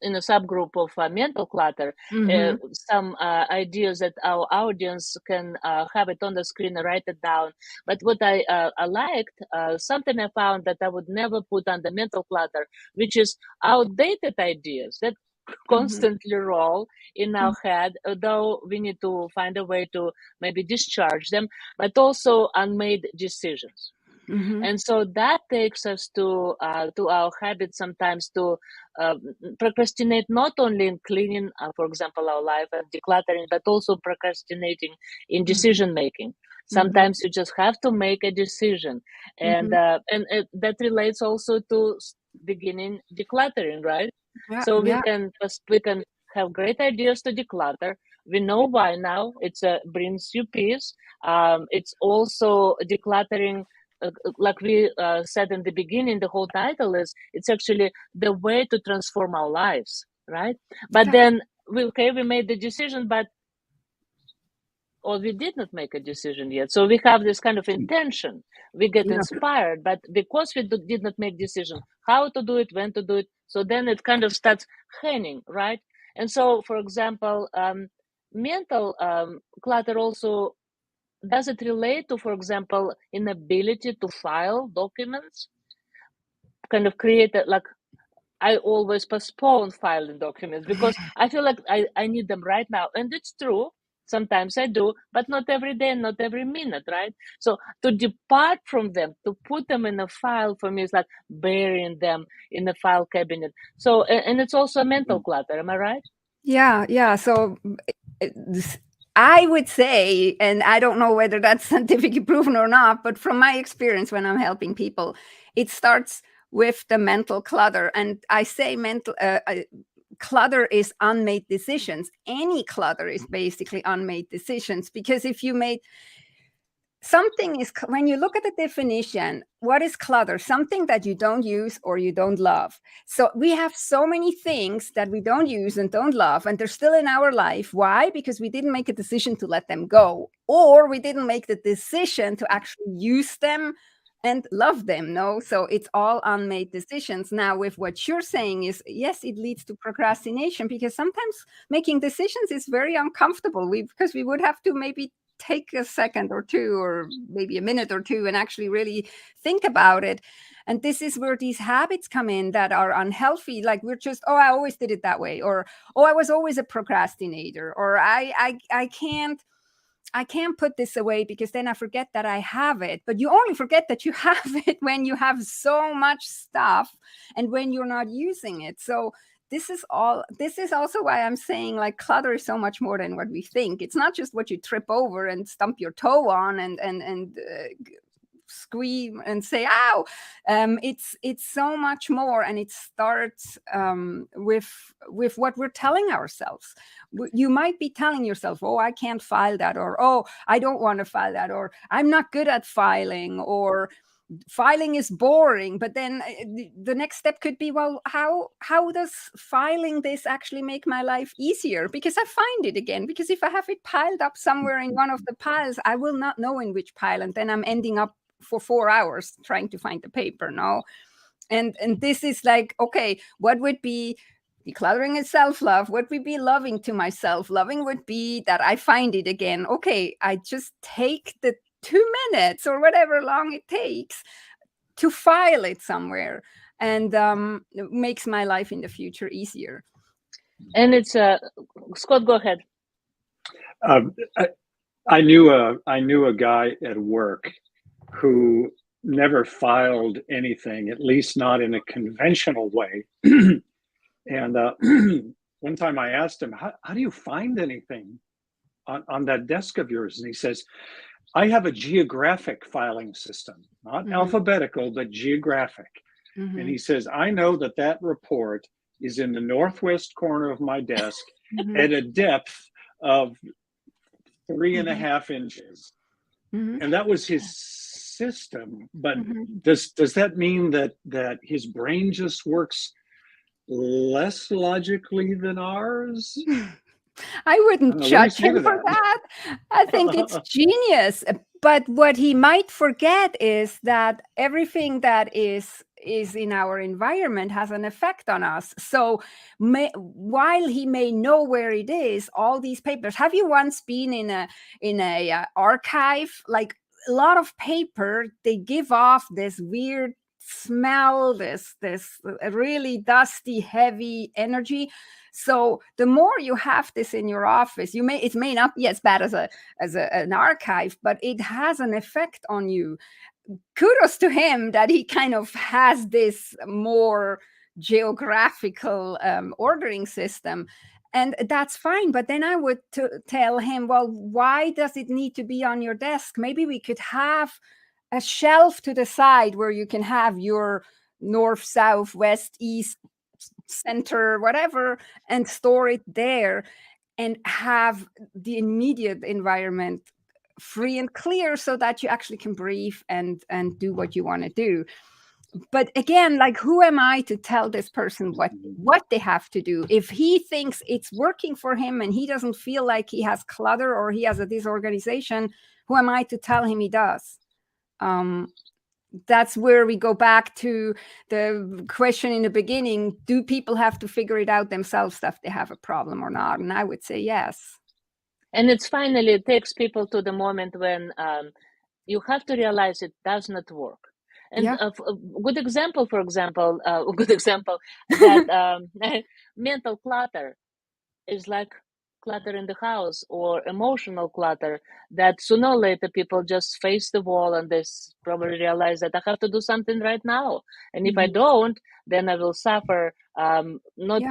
in a subgroup of mental clutter, Mm-hmm. some ideas that our audience can have it on the screen and write it down. But what I liked, something I found that I would never put on the mental clutter, which is outdated ideas that constantly roll in our head, although we need to find a way to maybe discharge them, but also unmade decisions. Mm-hmm. And so that takes us to our habit sometimes to uh, procrastinate, not only in cleaning, for example, our life and decluttering, but also procrastinating in decision making. Mm-hmm. Sometimes you just have to make a decision, and Mm-hmm. that relates also to beginning decluttering, right? Yeah, So yeah, we can have great ideas to declutter. We know why now. It's brings you peace. It's also decluttering, like we said in the beginning, the whole title is, it's actually the way to transform our lives, right? But yeah. then we made the decision, but or we did not make a decision yet. So we have this kind of intention. We get Yeah. inspired, but because we did not make decision how to do it, when to do it, so then it kind of starts hanging, right? And so, for example, mental clutter also, does it relate to, for example, inability to file documents? Kind of create a, like, I always postpone filing documents because I feel like I need them right now. And it's true. Sometimes I do, but not every day, not every minute, right? So to depart from them, to put them in a file, for me is like burying them in a file cabinet. So, and it's also a mental clutter. Am I right? Yeah, yeah. So I would say, and I don't know whether that's scientifically proven or not, but from my experience when I'm helping people, it starts with the mental clutter. And I say clutter is unmade decisions. Any clutter is basically unmade decisions, because if you made something is, when you look at the definition, what is clutter? Something that you don't use or you don't love. So we have so many things that we don't use and don't love, and they're still in our life. Why? Because we didn't make a decision to let them go, or we didn't make the decision to actually use them and love them. No, so it's all unmade decisions. Now, with what you're saying is, yes, it leads to procrastination, because sometimes making decisions is very uncomfortable. Because we would have to maybe take a second or two, or maybe a minute or two, and actually really think about it. And this is where these habits come in that are unhealthy. Like, we're just, oh, I always did it that way, or oh, I was always a procrastinator, or I can't put this away because then I forget that I have it. But you only forget that you have it when you have so much stuff and when you're not using it. So this is also why I'm saying, like, clutter is so much more than what we think. It's not just what you trip over and stump your toe on and scream and say ow. It's so much more, and it starts with what we're telling ourselves. You might be telling yourself, oh, I can't file that, or oh, I don't want to file that, or I'm not good at filing, or filing is boring. But then the next step could be, well, how does filing this actually make my life easier? Because I find it again, because if I have it piled up somewhere in one of the piles, I will not know in which pile, and then I'm ending up for 4 hours trying to find the paper. No. And this is like, okay, what would be decluttering is self-love. What would be loving to myself? Loving would be that I find it again. Okay, I just take the 2 minutes or whatever long it takes to file it somewhere, and it makes my life in the future easier. And it's Scott, go ahead. I knew a guy at work who never filed anything, at least not in a conventional way. And one time I asked him, how do you find anything on that desk of yours? And he says, I have a geographic filing system, not alphabetical, but geographic. And he says, I know that report is in the northwest corner of my desk at a depth of 3.5 inches. And that was his system. But does that mean that his brain just works less logically than ours? I wouldn't judge him for that. I think it's genius. But what he might forget is that everything that is in our environment has an effect on us. So while he may know where it is, all these papers. Have you once been in a archive? Like a lot of paper, they give off this weird smell, this really dusty, heavy energy. So the more you have this in your office, it may not be as bad as an archive, but it has an effect on you. Kudos to him that he kind of has this more geographical ordering system. And that's fine. But then I would tell him, well, why does it need to be on your desk? Maybe we could have a shelf to the side where you can have your north, south, west, east, center, whatever, and store it there and have the immediate environment free and clear so that you actually can breathe and do what you want to do. But again, like, who am I to tell this person what they have to do? If he thinks it's working for him and he doesn't feel like he has clutter or he has a disorganization, who am I to tell him he does? That's where we go back to the question in the beginning: do people have to figure it out themselves if they have a problem or not? And I would say yes. And it takes people to the moment when you have to realize it does not work. And a good example, that mental clutter is like clutter in the house, or emotional clutter, that sooner or later people just face the wall and they probably realize that I have to do something right now. And if I don't, then I will suffer. Not,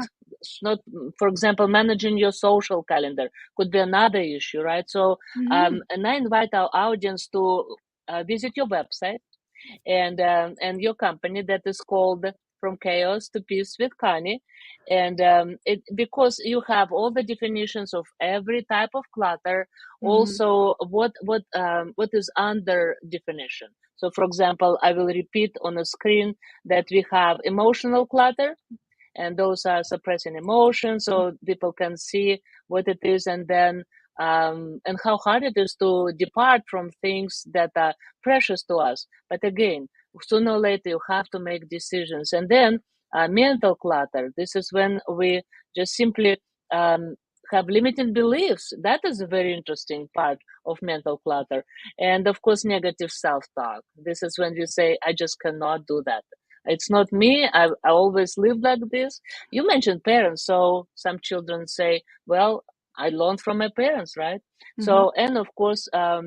for example, managing your social calendar could be another issue, right? So, and I invite our audience to visit your website and your company that is called From Chaos to Peace with Conny. And because you have all the definitions of every type of clutter, also what is under definition. So, for example, I will repeat on the screen that we have emotional clutter, and those are suppressing emotions, so people can see what it is, and then and how hard it is to depart from things that are precious to us. But again, sooner or later you have to make decisions. And then mental clutter, this is when we just simply have limiting beliefs. That is a very interesting part of mental clutter. And of course, negative self-talk. This is when you say, I just cannot do that. It's not me. I always lived like this. You mentioned parents. So some children say, well, I learned from my parents, right? So, and of course, I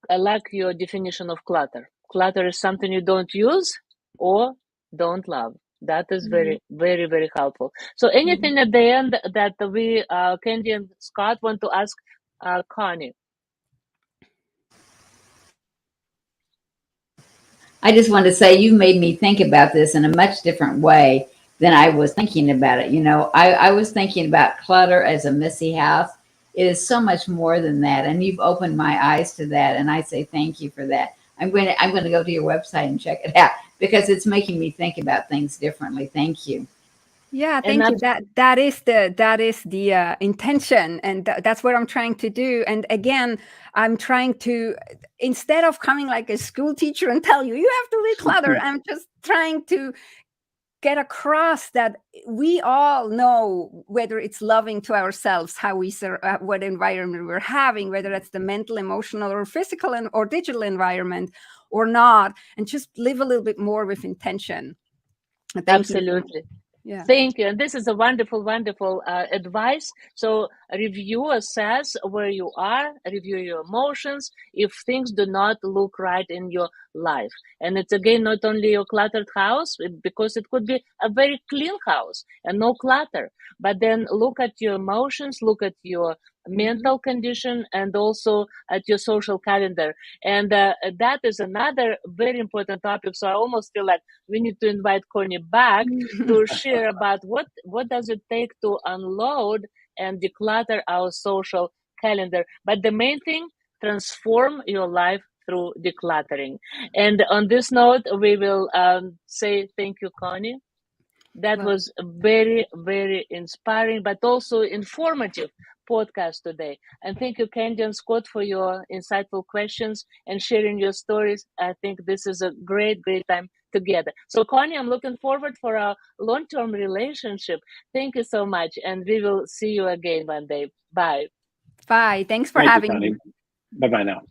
like your definition of clutter. Clutter is something you don't use or don't love. That is very, very, very helpful. So anything at the end that we, Candy and Scott, want to ask Connie? I just want to say you made me think about this in a much different way than I was thinking about it. You know, I was thinking about clutter as a messy house. It is so much more than that, and you've opened my eyes to that, and I say thank you for that. I'm going to go to your website and check it out because it's making me think about things differently. Thank you. Yeah, thank you. That is the intention, and that's what I'm trying to do. And again, I'm trying to, instead of coming like a school teacher and tell you have to declutter, I'm just trying to get across that we all know whether it's loving to ourselves, how we what environment we're having, whether that's the mental, emotional, or physical or digital environment or not, and just live a little bit more with intention. Thank Absolutely. you. Yeah. Thank you. And this is a wonderful, wonderful advice. So review, assess where you are, review your emotions if things do not look right in your life. And it's again, not only your cluttered house, because it could be a very clean house and no clutter, but then look at your emotions, look at your mental condition, and also at your social calendar. And that is another very important topic. So I almost feel like we need to invite Conny back to share about what does it take to unload and declutter our social calendar. But the main thing, transform your life through decluttering. And on this note, we will say thank you, Conny. That was a very, very inspiring, but also informative podcast today. And thank you, Candy and Scott, for your insightful questions and sharing your stories. I think this is a great, great time together. So, Connie, I'm looking forward for our long-term relationship. Thank you so much, and we will see you again one day. Bye. Bye. Thanks for having me. Bye-bye now.